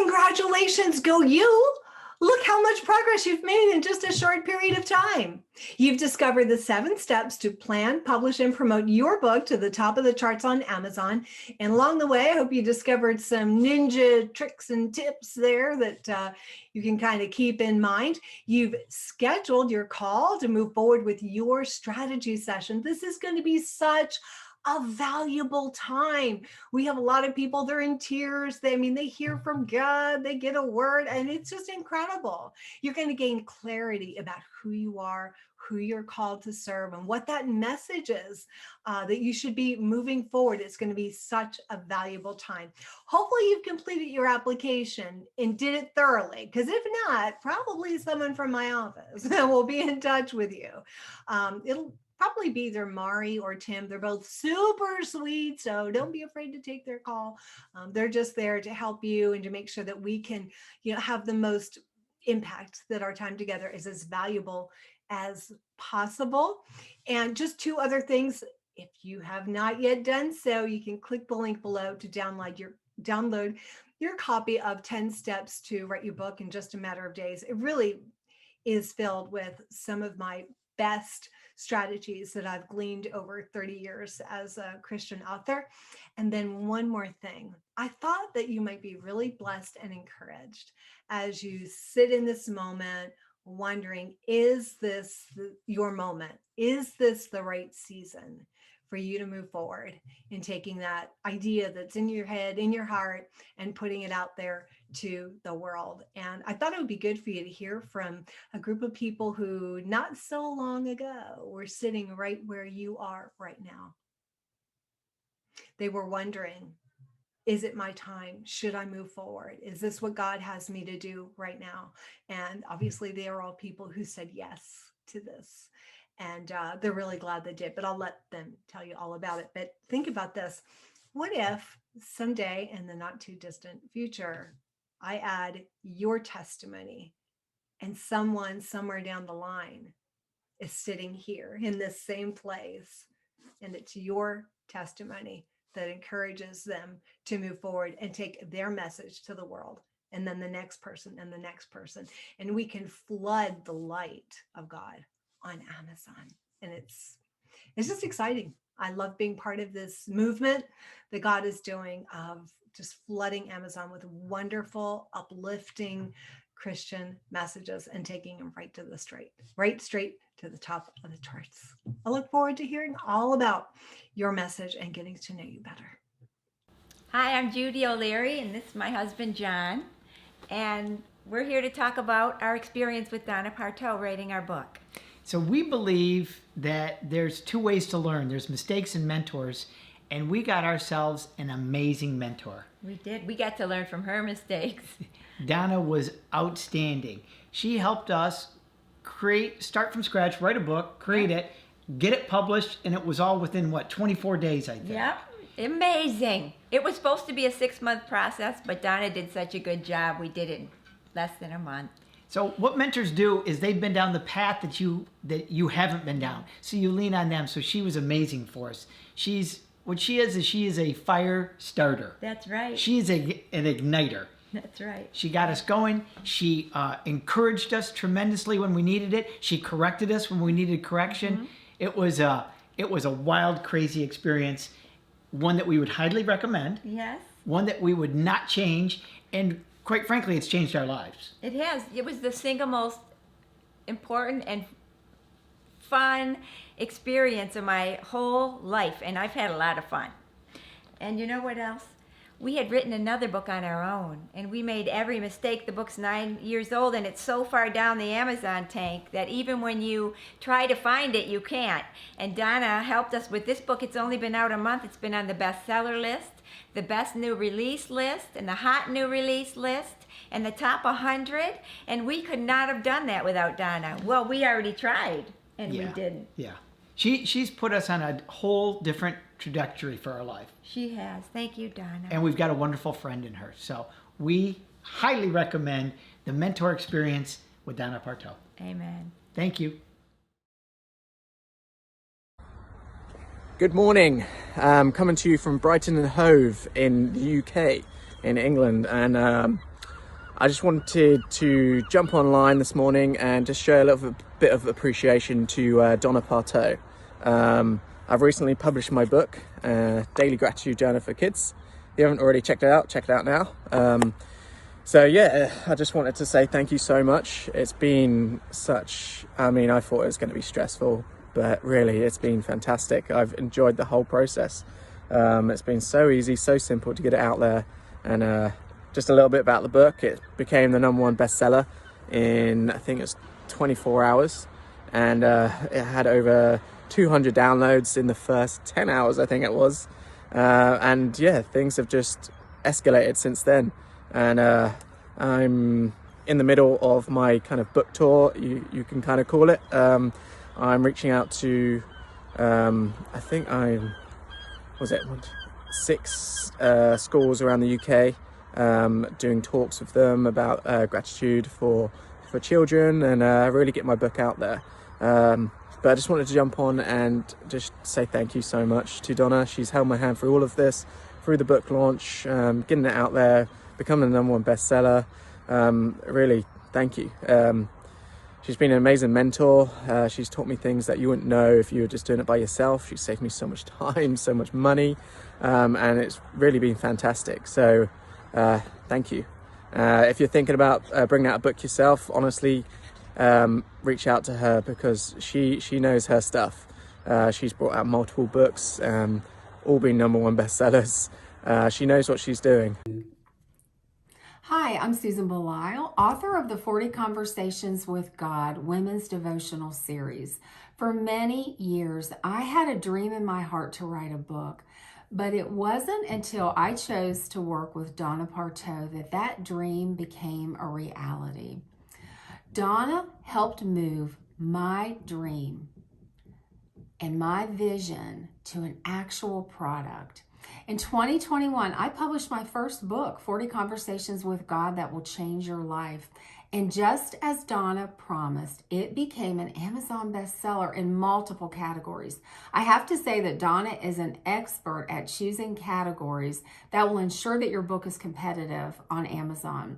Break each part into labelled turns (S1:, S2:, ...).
S1: Congratulations, go you! Look how much progress you've made in just a short period of time. You've discovered the 7 steps to plan, publish, and promote your book to the top of the charts on Amazon. And along the way, I hope you discovered some ninja tricks and tips there that you can kind of keep in mind. You've scheduled your call to move forward with your strategy session. This is going to be such a valuable time. We have a lot of people, they're in tears. They hear from God, they get a word, and it's just incredible. You're going to gain clarity about who you are, who you're called to serve, and what that message is that you should be moving forward. It's going to be such a valuable time. Hopefully you've completed your application and did it thoroughly, because if not, probably someone from my office will be in touch with you. It'll probably be either Mari or Tim. They're both super sweet, so don't be afraid to take their call. They're just there to help you and to make sure that we can, have the most impact, that our time together is as valuable as possible. And just 2 other things. If you have not yet done so, you can click the link below to download your copy of 10 Steps to Write Your Book in Just a Matter of Days. It really is filled with some of my best strategies that I've gleaned over 30 years as a Christian author. And then one more thing, I thought that you might be really blessed and encouraged as you sit in this moment wondering, is this your moment? Is this the right season for you to move forward in taking that idea that's in your head, in your heart, and putting it out there to the world? And I thought it would be good for you to hear from a group of people who not so long ago were sitting right where you are right now. They were wondering, is it my time? Should I move forward? Is this what God has me to do right now? And obviously they are all people who said yes to this. And they're really glad they did, but I'll let them tell you all about it. But think about this. What if someday in the not too distant future, I add your testimony and someone somewhere down the line is sitting here in this same place, and it's your testimony that encourages them to move forward and take their message to the world, and then the next person and the next person. And we can flood the light of God on Amazon. And it's just exciting. I love being part of this movement that God is doing of just flooding Amazon with wonderful, uplifting Christian messages and taking them right straight to the top of the charts. I look forward to hearing all about your message and getting to know you better.
S2: Hi, I'm Judy O'Leary, and this is my husband, John. And we're here to talk about our experience with Donna Partow writing our book.
S3: So we believe that there's 2 ways to learn. There's mistakes and mentors, and we got ourselves an amazing mentor.
S2: We did. We got to learn from her mistakes.
S3: Donna was outstanding. She helped us start from scratch, write a book, create it, get it published, and it was all within, 24 days, I think.
S2: Yep. Amazing. It was supposed to be a 6-month process, but Donna did such a good job. We did it in less than a month.
S3: So what mentors do is they've been down the path that you haven't been down. So you lean on them. So she was amazing for us. She is a fire starter.
S2: That's right.
S3: She's an igniter.
S2: That's right.
S3: She got us going. She encouraged us tremendously when we needed it. She corrected us when we needed correction. Mm-hmm. It was a wild, crazy experience. One that we would highly recommend.
S2: Yes.
S3: One that we would not change. And quite frankly, it's changed our lives.
S2: It has. It was the single most important and fun experience of my whole life, and I've had a lot of fun. And you know what else? We had written another book on our own, and we made every mistake. The book's 9 years old, and it's so far down the Amazon tank that even when you try to find it, you can't. And Donna helped us with this book. It's only been out a month. It's been on the bestseller list, the best new release list, and the hot new release list, and the top 100. And we could not have done that without Donna. Well, we already tried, and we didn't.
S3: Yeah. She's put us on a whole different trajectory for our life.
S2: She has. Thank you, Donna.
S3: And we've got a wonderful friend in her. So we highly recommend the mentor experience with Donna Partow.
S2: Amen.
S3: Thank you.
S4: Good morning. Coming to you from Brighton and Hove in the UK, in England. And I just wanted to jump online this morning and just show a little bit of appreciation to Donna Partow. I've recently published my book, Daily Gratitude Journal for Kids. If you haven't already checked it out, check it out now. So yeah, I just wanted to say thank you so much. It's been I thought it was going to be stressful, but really it's been fantastic. I've enjoyed the whole process. It's been so easy, so simple to get it out there. And just a little bit about the book. It became the #1 bestseller in, I think it was 24 hours. And it had over 200 downloads in the first 10 hours, I think it was. And yeah, things have just escalated since then. And I'm in the middle of my kind of book tour, you can kind of call it. I'm reaching out to, I think six schools around the UK, doing talks with them about gratitude for children, and really get my book out there. But I just wanted to jump on and just say thank you so much to Donna. She's held my hand through all of this, through the book launch, getting it out there, becoming the #1 bestseller. Really, thank you. She's been an amazing mentor. She's taught me things that you wouldn't know if you were just doing it by yourself. She's saved me so much time, so much money, and it's really been fantastic. So thank you. If you're thinking about bringing out a book yourself, honestly, reach out to her, because she knows her stuff. She's brought out multiple books, all been #1 bestsellers. She knows what she's doing.
S5: Hi, I'm Susan Belisle, author of the 40 Conversations with God Women's Devotional Series. For many years, I had a dream in my heart to write a book, but it wasn't until I chose to work with Donna Partow that dream became a reality. Donna helped move my dream and my vision to an actual product. In 2021, I published my first book, 40 Conversations with God That Will Change Your Life. And just as Donna promised, it became an Amazon bestseller in multiple categories. I have to say that Donna is an expert at choosing categories that will ensure that your book is competitive on Amazon.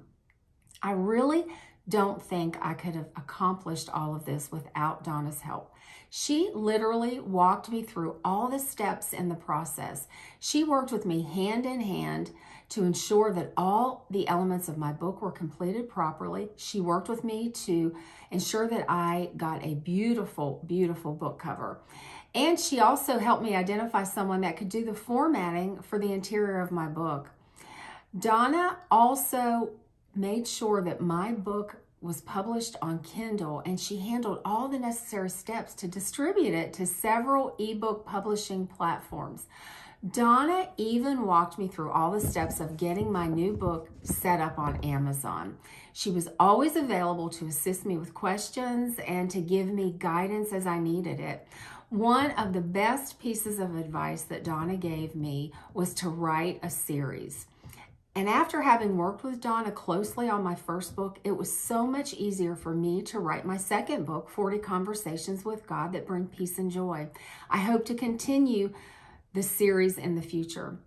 S5: I really don't think I could have accomplished all of this without Donna's help. She literally walked me through all the steps in the process. She worked with me hand in hand to ensure that all the elements of my book were completed properly. She worked with me to ensure that I got a beautiful, beautiful book cover. And she also helped me identify someone that could do the formatting for the interior of my book. Donna also made sure that my book was published on Kindle, and she handled all the necessary steps to distribute it to several ebook publishing platforms. Donna even walked me through all the steps of getting my new book set up on Amazon. She was always available to assist me with questions and to give me guidance as I needed it. One of the best pieces of advice that Donna gave me was to write a series. And after having worked with Donna closely on my first book, it was so much easier for me to write my second book, 40 Conversations with God That Bring Peace and Joy. I hope to continue the series in the future.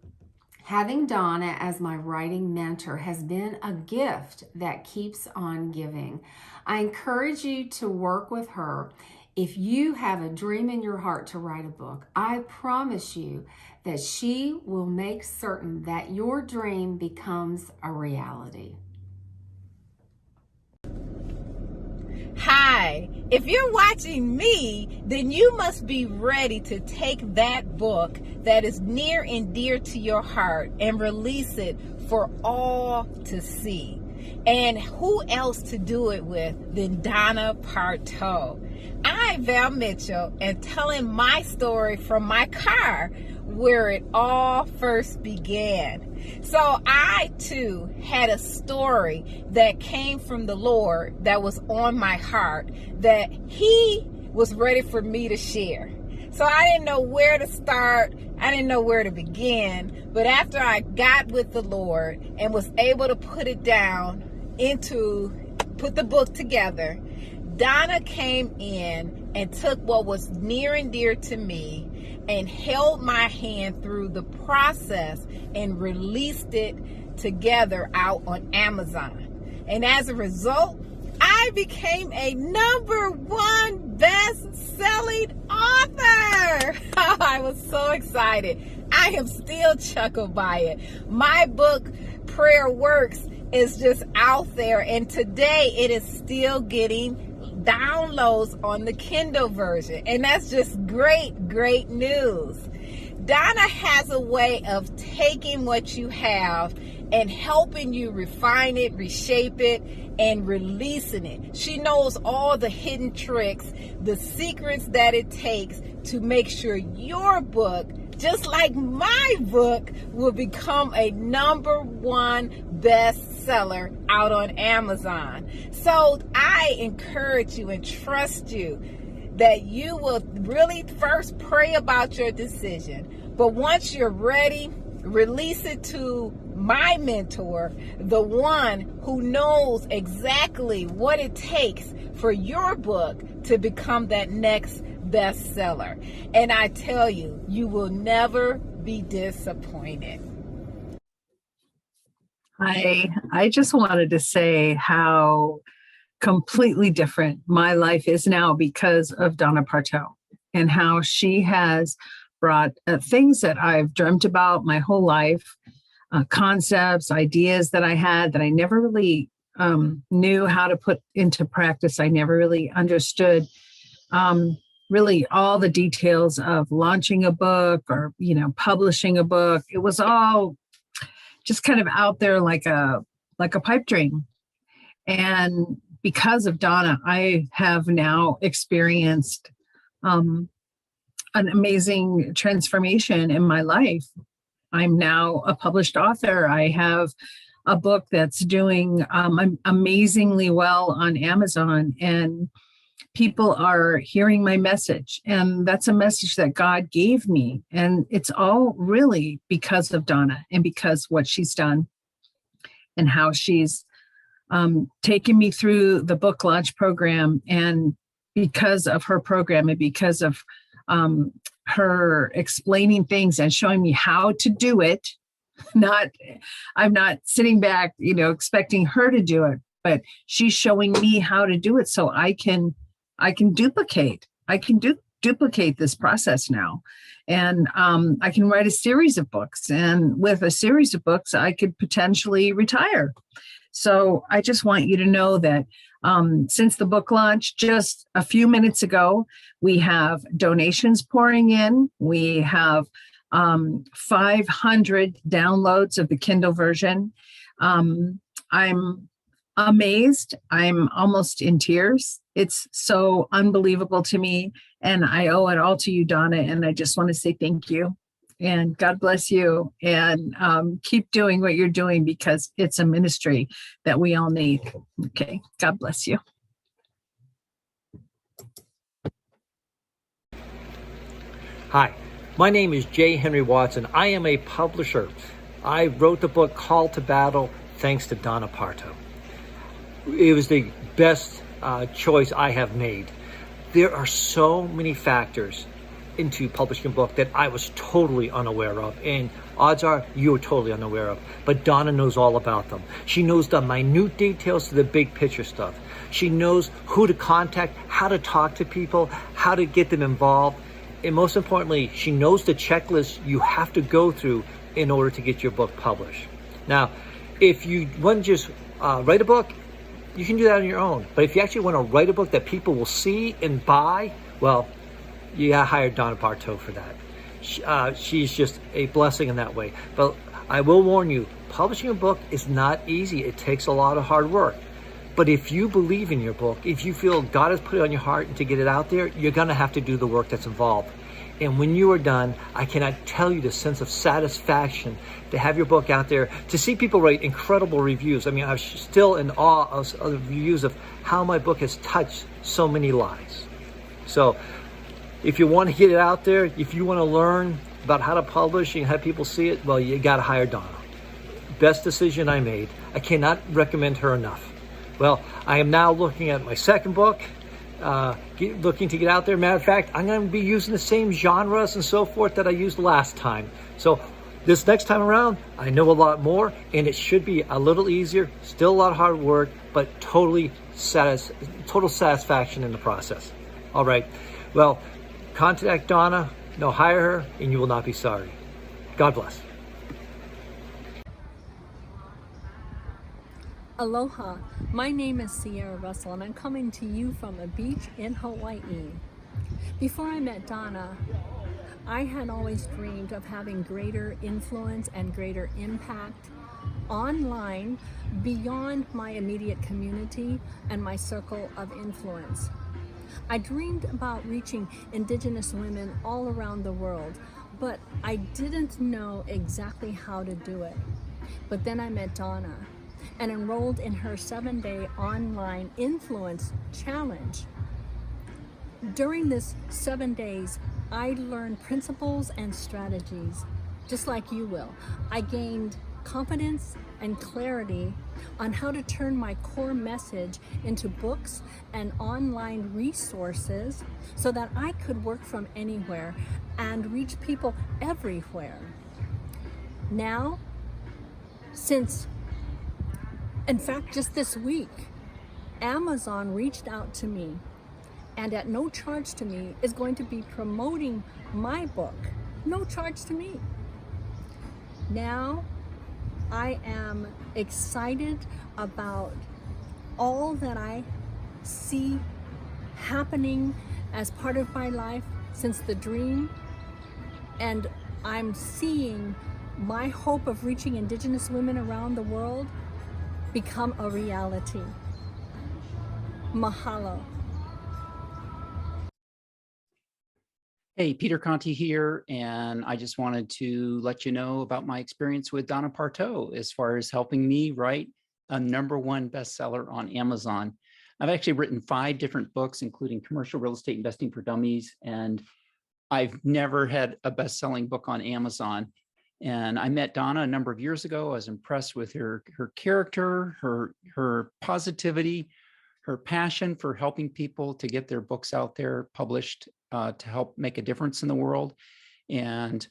S5: Having Donna as my writing mentor has been a gift that keeps on giving. I encourage you to work with her. If you have a dream in your heart to write a book, I promise you that she will make certain that your dream becomes a reality.
S6: Hi, if you're watching me, then you must be ready to take that book that is near and dear to your heart and release it for all to see. And who else to do it with than Donna Partow? I'm Val Mitchell, and telling my story from my car where it all first began. So I too had a story that came from the Lord that was on my heart that He was ready for me to share. So I didn't know where to start. I didn't know where to begin. But after I got with the Lord and was able to put the book together, Donna came in and took what was near and dear to me and held my hand through the process and released it together out on Amazon. And as a result, I became a #1 best-selling author. I was so excited. I am still chuckled by it. My book, Prayer Works, is just out there, and today it is still getting downloads on the Kindle version, and that's just great news. Donna has a way of taking what you have and helping you refine it, reshape it, and releasing it. She knows all the hidden tricks, the secrets that it takes to make sure your book, just like my book, will become a #1 bestseller out on Amazon. So I encourage you and trust you that you will really first pray about your decision. But once you're ready, release it to my mentor, the one who knows exactly what it takes for your book to become that next bestseller. And I tell you, you will never be disappointed.
S7: I just wanted to say how completely different my life is now because of Donna Partow, and how she has brought things that I've dreamt about my whole life, concepts, ideas that I had that I never really knew how to put into practice. I never really understood really all the details of launching a book or, publishing a book. It was all just kind of out there like a pipe dream. And because of Donna, I have now experienced an amazing transformation in my life. I'm now a published author. I have a book that's doing amazingly well on Amazon, and people are hearing my message. And that's a message that God gave me. And it's all really because of Donna and because what she's done and how she's taken me through the book launch program. And because of her program and because of her explaining things and showing me how to do it, I'm not sitting back, expecting her to do it, but she's showing me how to do it so I can duplicate this process now. And I can write a series of books, and with a series of books, I could potentially retire. So I just want you to know that since the book launch just a few minutes ago, we have donations pouring in. We have 500 downloads of the Kindle version. I'm amazed. I'm almost in tears. It's so unbelievable to me. And I owe it all to you, Donna. And I just want to say thank you. And God bless you. And keep doing what you're doing, because it's a ministry that we all need. Okay. God bless you.
S8: Hi, my name is J. Henry Watson. I am a publisher. I wrote the book Call to Battle thanks to Donna Partow. It was the best choice I have made. There are so many factors into publishing a book that I was totally unaware of, and odds are you are totally unaware of, but Donna knows all about them. She knows the minute details to the big picture stuff. She knows who to contact, how to talk to people, how to get them involved, and most importantly, she knows the checklist you have to go through in order to get your book published. Now, if you want to just write a book, you can do that on your own. But if you actually want to write a book that people will see and buy, well, you gotta hire Donna Partow for that. She's just a blessing in that way. But I will warn you, publishing a book is not easy. It takes a lot of hard work. But if you believe in your book, if you feel God has put it on your heart and to get it out there, you're gonna have to do the work that's involved. And when you are done, I cannot tell you the sense of satisfaction to have your book out there, to see people write incredible reviews. I mean, I'm still in awe of the reviews of how my book has touched so many lives. So if you want to get it out there, if you want to learn about how to publish and have people see it, well, you got to hire Donna. Best decision I made. I cannot recommend her enough. Well, I am now looking at my second book, looking to get out there. Matter of fact, I'm going to be using the same genres and so forth that I used last time. So This next time around, I know a lot more, and it should be a little easier. Still a lot of hard work, but total satisfaction in the process. All right. Well, contact Donna, hire her, and you will not be sorry. God bless.
S9: Aloha, my name is Sierra Russell and I'm coming to you from a beach in Hawaii. Before I met Donna, I had always dreamed of having greater influence and greater impact online beyond my immediate community and my circle of influence. I dreamed about reaching Indigenous women all around the world, but I didn't know exactly how to do it. But then I met Donna and enrolled in her 7-day online influence challenge. During this 7 days, I learned principles and strategies, just like you will. I gained confidence and clarity on how to turn my core message into books and online resources so that I could work from anywhere and reach people everywhere. Now, in fact, just this week, Amazon reached out to me and at no charge to me is going to be promoting my book. No charge to me. Now, I am excited about all that I see happening as part of my life since the dream, and I'm seeing my hope of reaching Indigenous women around the world become a reality. Mahalo.
S10: Hey, Peter Conti here, and I just wanted to let you know about my experience with Donna Partow as far as helping me write a #1 bestseller on Amazon. I've actually written 5 different books, including Commercial Real Estate Investing for Dummies, and I've never had a best-selling book on Amazon. And I met Donna a number of years ago. I was impressed with her character, her positivity, her passion for helping people to get their books out there published to help make a difference in the world. And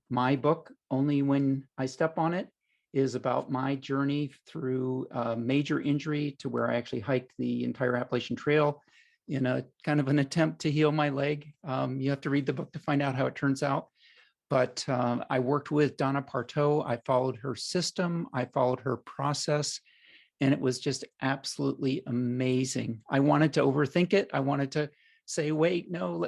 S10: my book, Only When I Step on It, is about my journey through a major injury to where I actually hiked the entire Appalachian Trail in a kind of an attempt to heal my leg. You have to read the book to find out how it turns out. But I worked with Donna Partow. I followed her system. I followed her process. And it was just absolutely amazing. I wanted to overthink it. I wanted to say, wait, no,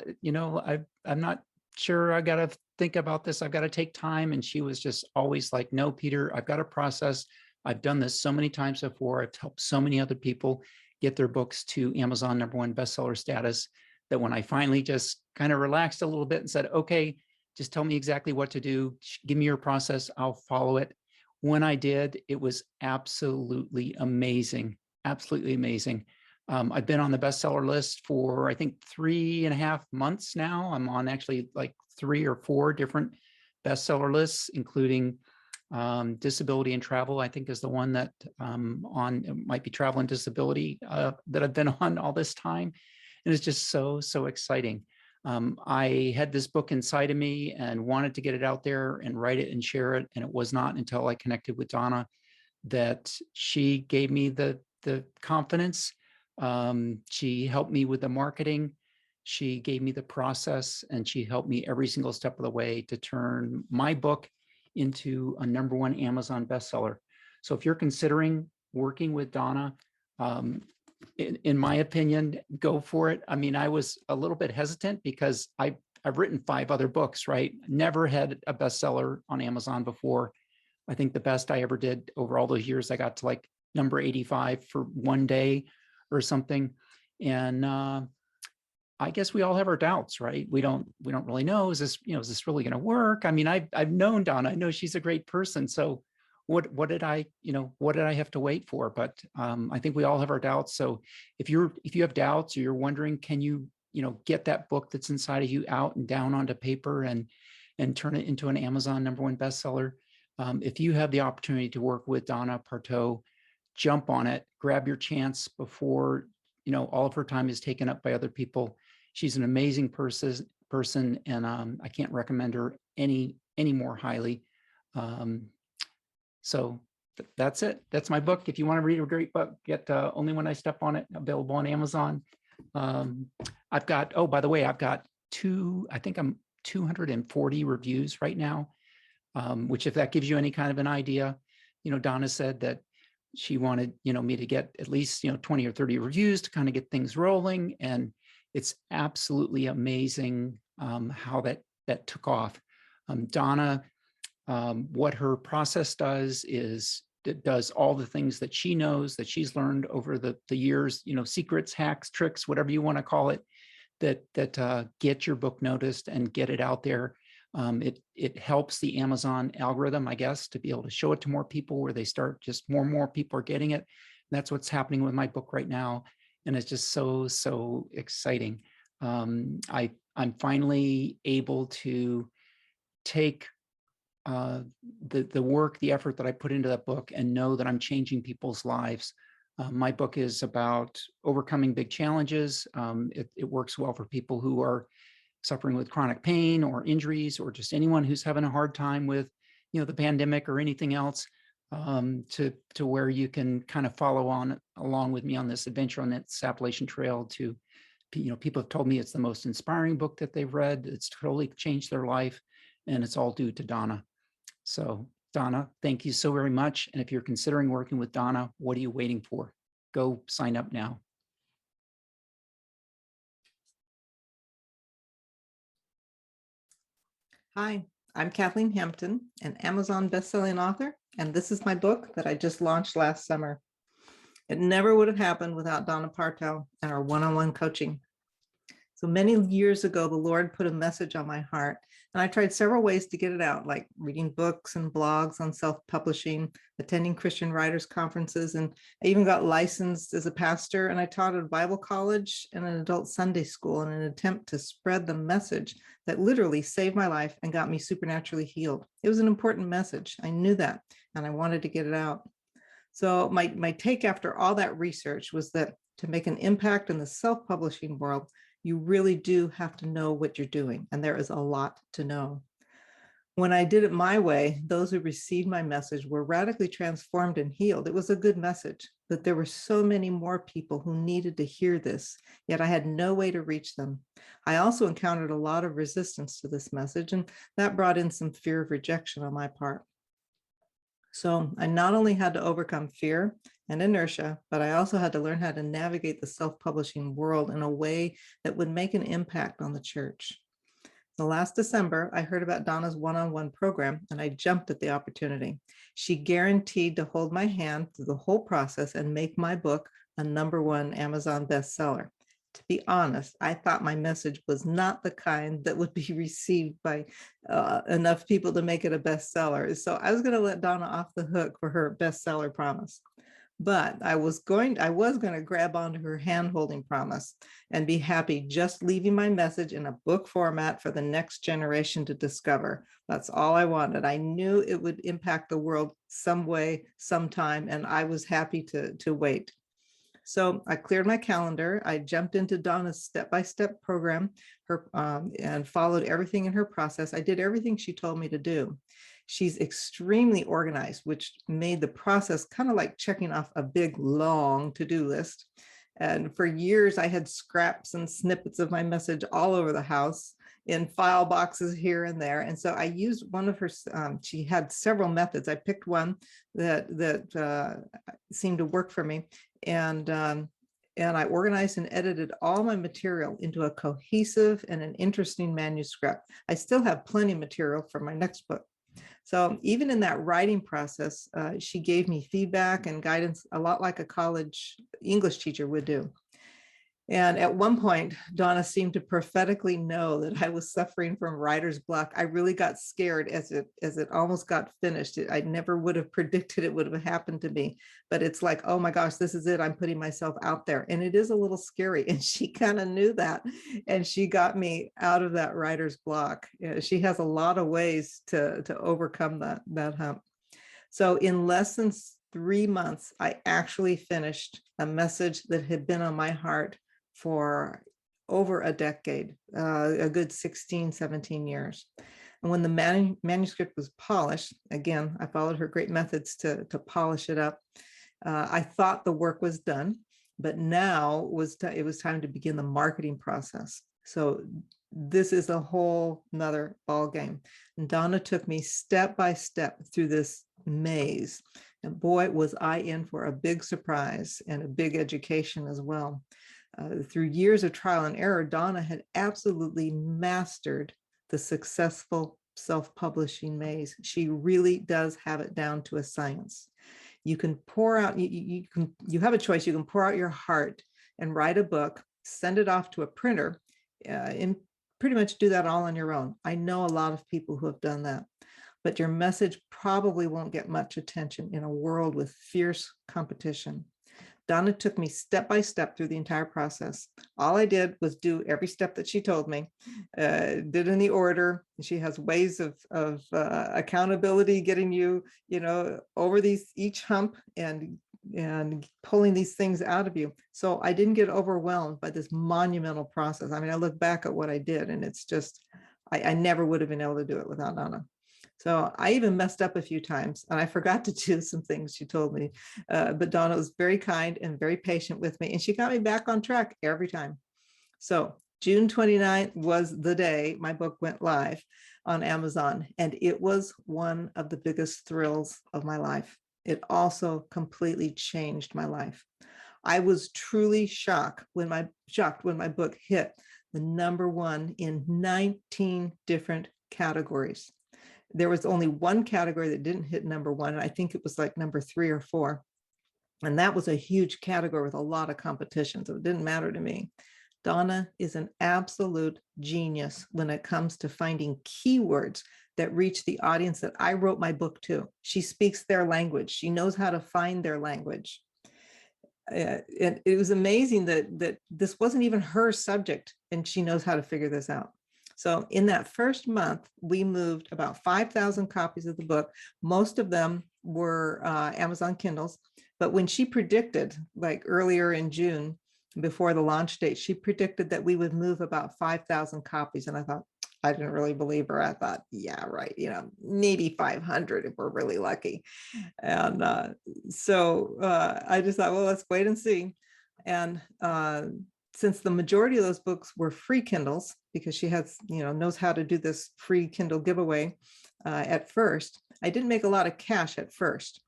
S10: I'm not sure. I got to think about this. I've got to take time. And she was just always like, no, Peter, I've got a process. I've done this so many times before. I've helped so many other people get their books to Amazon #1 bestseller status that when I finally just kind of relaxed a little bit and said, okay, just tell me exactly what to do. Give me your process. I'll follow it. When I did, it was absolutely amazing. Absolutely amazing. I've been on the bestseller list for, I think, 3.5 months now. I'm on actually like 3 or 4 different bestseller lists, including disability and travel, I think is the one that it might be travel and disability that I've been on all this time. And it's just so exciting. I had this book inside of me and wanted to get it out there and write it and share it. And it was not until I connected with Donna that she gave me the confidence. She helped me with the marketing. She gave me the process, and she helped me every single step of the way to turn my book into a #1 Amazon bestseller. So if you're considering working with Donna, in my opinion, go for it. I mean, I was a little bit hesitant because I've written 5 other books, right? Never had a bestseller on Amazon before. I think the best I ever did over all those years, I got to like number 85 for one day or something. And I guess we all have our doubts, right? We don't really know, is this really going to work? I mean, I've known Donna. I know she's a great person. So what did I have to wait for? But I think we all have our doubts. So if you have doubts, or you're wondering, can you get that book that's inside of you out and down onto paper and turn it into an Amazon #1 bestseller? If you have the opportunity to work with Donna Partow, jump on it, grab your chance before all of her time is taken up by other people. She's an amazing person, and I can't recommend her any any more highly. So that's it. That's my book. If you want to read a great book, get Only When I Step on It, available on Amazon. I've got, oh, by the way, I've got I think I'm 240 reviews right now, which if that gives you any kind of an idea, Donna said that she wanted, me to get at least, 20 or 30 reviews to kind of get things rolling. And it's absolutely amazing how that took off. Donna, what her process does is it does all the things that she knows, that she's learned over the years, secrets, hacks, tricks, whatever you want to call it, that get your book noticed and get it out there. It helps the Amazon algorithm, I guess, to be able to show it to more people, where they start just more and more people are getting it. And that's what's happening with my book right now. And it's just so exciting. I'm finally able to take the work, the effort that I put into that book and know that I'm changing people's lives. My book is about overcoming big challenges. It works well for people who are suffering with chronic pain or injuries, or just anyone who's having a hard time with, the pandemic or anything else, to where you can kind of follow on along with me on this adventure on this Appalachian Trail. To, people have told me it's the most inspiring book that they've read. It's totally changed their life, and it's all due to Donna. So Donna, thank you so very much. And if you're considering working with Donna, what are you waiting for? Go sign up now.
S11: Hi, I'm Kathleen Hampton, an Amazon bestselling author, and this is my book that I just launched last summer. It never would have happened without Donna Partow and our one-on-one coaching. So many years ago, the Lord put a message on my heart, and I tried several ways to get it out, like reading books and blogs on self-publishing, attending Christian writers conferences, and I even got licensed as a pastor, and I taught at a Bible college and an adult Sunday school in an attempt to spread the message that literally saved my life and got me supernaturally healed. It was an important message. I knew that, and I wanted to get it out. So my take after all that research was that to make an impact in the self-publishing world, you really do have to know what you're doing, and there is a lot to know. When I did it my way, those who received my message were radically transformed and healed. It was a good message, but there were so many more people who needed to hear this, yet I had no way to reach them. I also encountered a lot of resistance to this message, and that brought in some fear of rejection on my part. So I not only had to overcome fear and inertia, but I also had to learn how to navigate the self-publishing world in a way that would make an impact on the church. So last December, I heard about Donna's one-on-one program, and I jumped at the opportunity. She guaranteed to hold my hand through the whole process and make my book a #1 Amazon bestseller. To be honest, I thought my message was not the kind that would be received by enough people to make it a bestseller. So I was going to let Donna off the hook for her bestseller promise. But I was going to grab onto her hand-holding promise and be happy just leaving my message in a book format for the next generation to discover. That's all I wanted. I knew it would impact the world some way, sometime, and I was happy to wait. So I cleared my calendar. I jumped into Donna's step-by-step program and followed everything in her process. I did everything she told me to do. She's extremely organized, which made the process kind of like checking off a big, long to-do list. And for years, I had scraps and snippets of my message all over the house in file boxes here and there. And so I used one of her, she had several methods. I picked one that seemed to work for me. And I organized and edited all my material into a cohesive and an interesting manuscript. I still have plenty of material for my next book. So even in that writing process, she gave me feedback and guidance a lot like a college English teacher would do. And at one point, Donna seemed to prophetically know that I was suffering from writer's block. I really got scared as it almost got finished. I never would have predicted it would have happened to me, but it's like, oh my gosh, this is it. I'm putting myself out there, and it is a little scary. And she kind of knew that, and she got me out of that writer's block. She has a lot of ways to overcome that hump. So in less than 3 months, I actually finished a message that had been on my heart for over a decade, a good 16, 17 years. And when the manuscript was polished, again, I followed her great methods to polish it up. I thought the work was done, but now it was time to begin the marketing process. So this is a whole nother ball game. And Donna took me step by step through this maze. And boy, was I in for a big surprise and a big education as well. Through years of trial and error, Donna had absolutely mastered the successful self-publishing maze. She really does have it down to a science. You can pour out, you have a choice. You can pour out your heart and write a book, send it off to a printer, and pretty much do that all on your own. I know a lot of people who have done that, but your message probably won't get much attention in a world with fierce competition. Donna took me step by step through the entire process. All I did was do every step that she told me, did in the order. She has ways of accountability, getting you, over each hump and pulling these things out of you. So I didn't get overwhelmed by this monumental process. I mean, I look back at what I did, and it's just, I never would have been able to do it without Donna. So I even messed up a few times, and I forgot to do some things she told me. But Donna was very kind and very patient with me, and she got me back on track every time. So June 29th was the day my book went live on Amazon, and it was one of the biggest thrills of my life. It also completely changed my life. I was truly shocked when my book hit the #1 in 19 different categories. There was only one category that didn't hit #1, and I think it was like #3 or 4. And that was a huge category with a lot of competition, so it didn't matter to me. Donna is an absolute genius when it comes to finding keywords that reach the audience that I wrote my book to. She speaks their language. She knows how to find their language. And it was amazing that this wasn't even her subject, and she knows how to figure this out. So in that first month, we moved about 5,000 copies of the book. Most of them were Amazon Kindles. But when she predicted, like earlier in June, before the launch date, she predicted that we would move about 5,000 copies. And I thought, I didn't really believe her. I thought, yeah, right. Maybe 500 if we're really lucky. And so I just thought, well, let's wait and see. And since the majority of those books were free Kindles, because she has, knows how to do this free Kindle giveaway at first, I didn't make a lot of cash at first.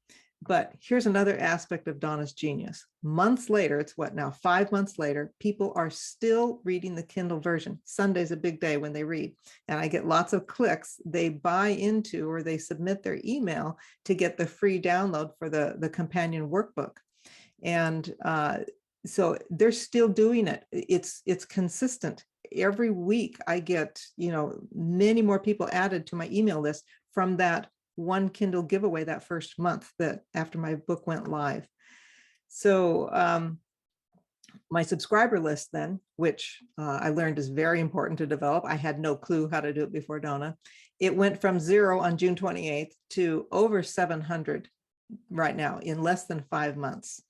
S11: But here's another aspect of Donna's genius. Months later, it's what now, 5 months later, people are still reading the Kindle version. Sunday's a big day when they read, and I get lots of clicks. They buy into, or they submit their email to get the free download for the companion workbook. And so they're still doing it. It's consistent. Every week I get, many more people added to my email list from that one Kindle giveaway that first month that after my book went live. So my subscriber list then, which I learned is very important to develop. I had no clue how to do it before Donna. It went from 0 on June 28th to over 700 right now in less than 5 months.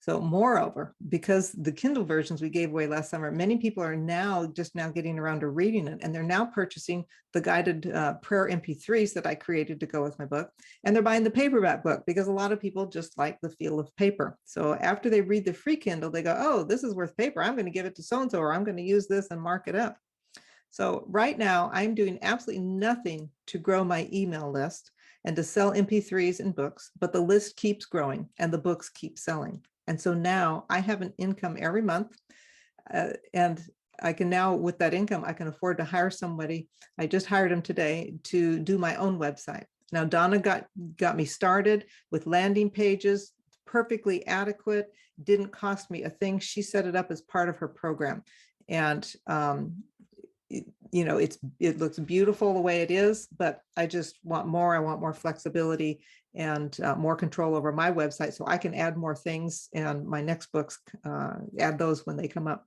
S11: So moreover, because the Kindle versions we gave away last summer, many people are just now getting around to reading it, and they're now purchasing the guided prayer MP3s that I created to go with my book, and they're buying the paperback book because a lot of people just like the feel of paper. So after they read the free Kindle, they go, oh, this is worth paper. I'm going to give it to so-and-so, or I'm going to use this and mark it up. So right now I'm doing absolutely nothing to grow my email list and to sell MP3s and books, but the list keeps growing and the books keep selling. And so now I have an income every month, and I can now, with that income, I can afford to hire somebody. I just hired him today to do my own website. Now, Donna got me started with landing pages, perfectly adequate, didn't cost me a thing. She set it up as part of her program. And it looks beautiful the way it is, but I just want more. I want more flexibility and more control over my website, so I can add more things, and my next books, add those when they come up.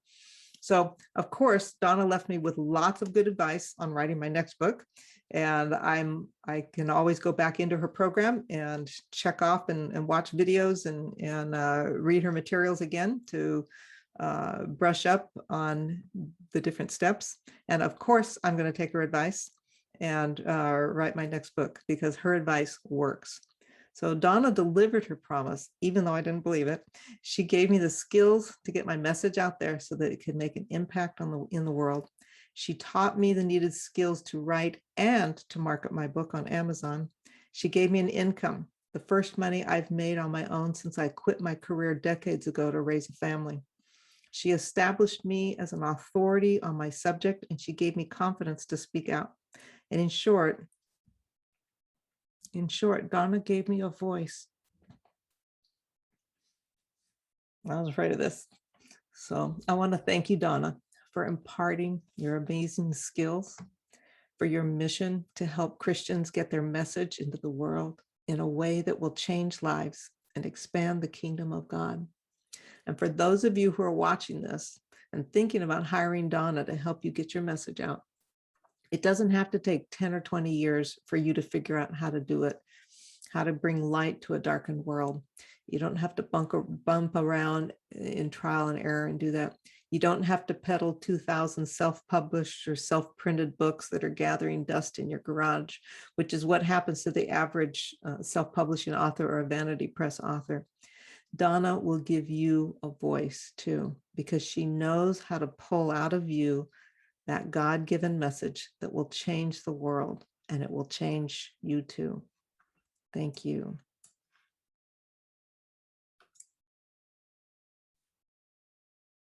S11: So of course, Donna left me with lots of good advice on writing my next book. And I can always go back into her program and check off and watch videos and read her materials again to brush up on the different steps. And of course, I'm going to take her advice and write my next book, because her advice works. So Donna delivered her promise, even though I didn't believe it. She gave me the skills to get my message out there so that it could make an impact in the world. She taught me the needed skills to write and to market my book on Amazon. She gave me an income, the first money I've made on my own since I quit my career decades ago to raise a family. She established me as an authority on my subject, and she gave me confidence to speak out. And in short, Donna gave me a voice. I was afraid of this. So I want to thank you, Donna, for imparting your amazing skills, for your mission to help Christians get their message into the world in a way that will change lives and expand the kingdom of God. And for those of you who are watching this and thinking about hiring Donna to help you get your message out, it doesn't have to take 10 or 20 years for you to figure out how to do it, how to bring light to a darkened world. You don't have to bump around in trial and error and do that. You don't have to peddle 2,000 self-published or self-printed books that are gathering dust in your garage, which is what happens to the average self-publishing author or a vanity press author. Donna will give you a voice too, because she knows how to pull out of you that God-given message that will change the world, and it will change you too. Thank you.